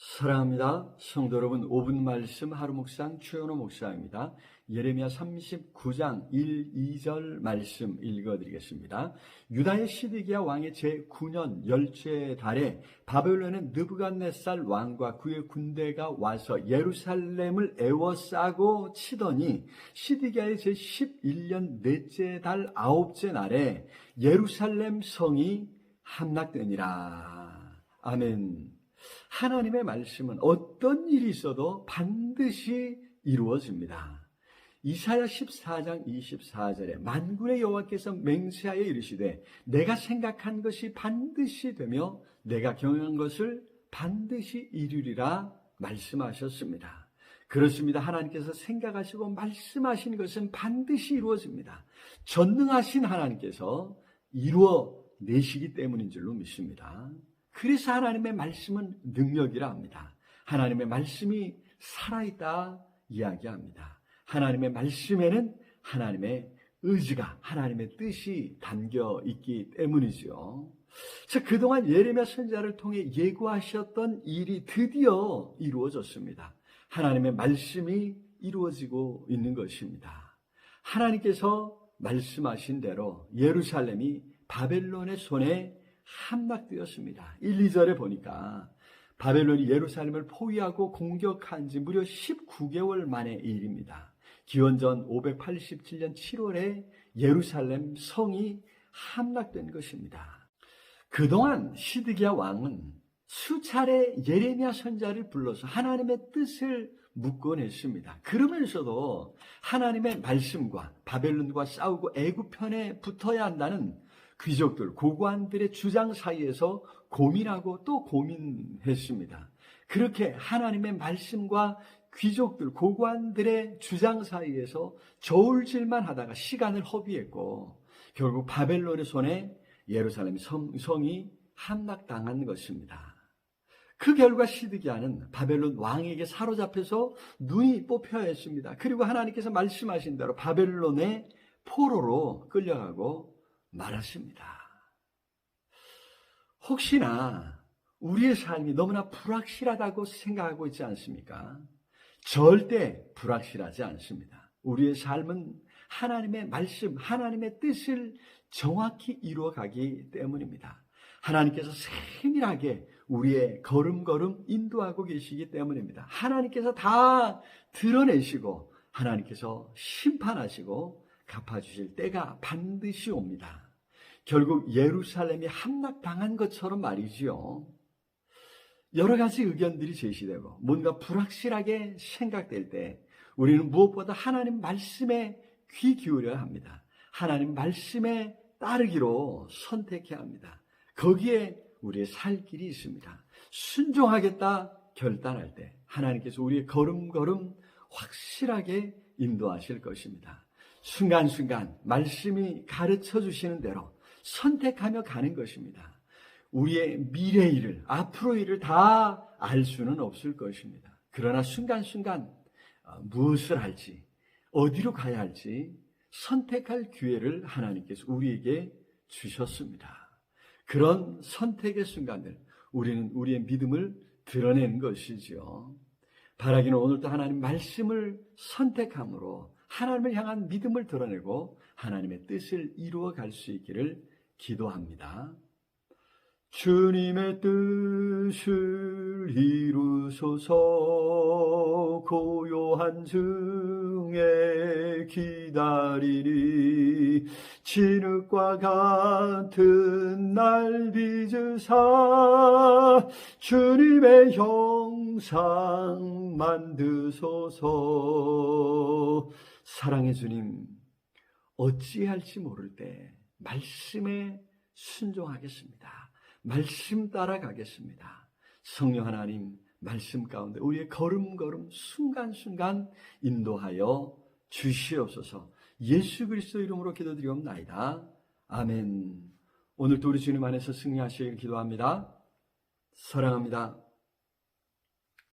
사랑합니다. 성도 여러분, 5분 말씀 하루 묵상 최현호 목사입니다. 예레미야 39장 1, 2절 말씀 읽어드리겠습니다. 유다의 시드기야 왕의 제9년 열째 달에 바벨론의 느부갓네살 왕과 그의 군대가 와서 예루살렘을 에워싸고 치더니 시드기야의 제11년 넷째 달 9째 날에 예루살렘 성이 함락되니라. 아멘. 하나님의 말씀은 어떤 일이 있어도 반드시 이루어집니다. 이사야 14장 24절에 만군의 여호와께서 맹세하여 이르시되 내가 생각한 것이 반드시 되며 내가 경영한 것을 반드시 이루리라 말씀하셨습니다. 그렇습니다. 하나님께서 생각하시고 말씀하신 것은 반드시 이루어집니다. 전능하신 하나님께서 이루어내시기 때문인 줄로 믿습니다. 그래서 하나님의 말씀은 능력이라 합니다. 하나님의 말씀이 살아있다 이야기합니다. 하나님의 말씀에는 하나님의 의지가, 하나님의 뜻이 담겨 있기 때문이죠. 자, 그동안 예레미야 선지자를 통해 예고하셨던 일이 드디어 이루어졌습니다. 하나님의 말씀이 이루어지고 있는 것입니다. 하나님께서 말씀하신 대로 예루살렘이 바벨론의 손에 함락되었습니다. 1, 2절에 보니까 바벨론이 예루살렘을 포위하고 공격한 지 무려 19개월 만의 일입니다. 기원전 587년 7월에 예루살렘 성이 함락된 것입니다. 그동안 시드기야 왕은 수차례 예레미야 선지자를 불러서 하나님의 뜻을 묻곤 했습니다. 그러면서도 하나님의 말씀과 바벨론과 싸우고 애굽 편에 붙어야 한다는 귀족들, 고관들의 주장 사이에서 고민하고 또 고민했습니다. 그렇게 하나님의 말씀과 귀족들, 고관들의 주장 사이에서 저울질만 하다가 시간을 허비했고 결국 바벨론의 손에 예루살렘 성이 함락당한 것입니다. 그 결과 시드기야는 바벨론 왕에게 사로잡혀서 눈이 뽑혀야 했습니다. 그리고 하나님께서 말씀하신 대로 바벨론의 포로로 끌려가고 말았습니다. 혹시나 우리의 삶이 너무나 불확실하다고 생각하고 있지 않습니까? 절대 불확실하지 않습니다. 우리의 삶은 하나님의 말씀, 하나님의 뜻을 정확히 이루어가기 때문입니다. 하나님께서 세밀하게 우리의 걸음걸음 인도하고 계시기 때문입니다. 하나님께서 다 드러내시고 하나님께서 심판하시고 갚아주실 때가 반드시 옵니다. 결국 예루살렘이 함락당한 것처럼 말이지요. 여러 가지 의견들이 제시되고 뭔가 불확실하게 생각될 때 우리는 무엇보다 하나님 말씀에 귀 기울여야 합니다. 하나님 말씀에 따르기로 선택해야 합니다. 거기에 우리의 살 길이 있습니다. 순종하겠다 결단할 때 하나님께서 우리의 걸음걸음 확실하게 인도하실 것입니다. 순간순간 말씀이 가르쳐 주시는 대로 선택하며 가는 것입니다. 우리의 미래 일을, 앞으로 일을 다 알 수는 없을 것입니다. 그러나 순간순간 무엇을 할지, 어디로 가야 할지 선택할 기회를 하나님께서 우리에게 주셨습니다. 그런 선택의 순간을 우리는 우리의 믿음을 드러내는 것이지요. 바라기는 오늘도 하나님 말씀을 선택함으로 하나님을 향한 믿음을 드러내고 하나님의 뜻을 이루어 갈 수 있기를 기도합니다. 주님의 뜻을 이루소서. 고요한 중에 기다리니 진흙과 같은 날 빚으사 주님의 형상 만드소서. 사랑의 주님, 어찌할지 모를 때 말씀에 순종하겠습니다. 말씀 따라가겠습니다. 성령 하나님, 말씀 가운데 우리의 걸음걸음 순간순간 인도하여 주시옵소서. 예수 그리스도 이름으로 기도드리옵나이다. 아멘. 오늘도 우리 주님 안에서 승리하시길 기도합니다. 사랑합니다.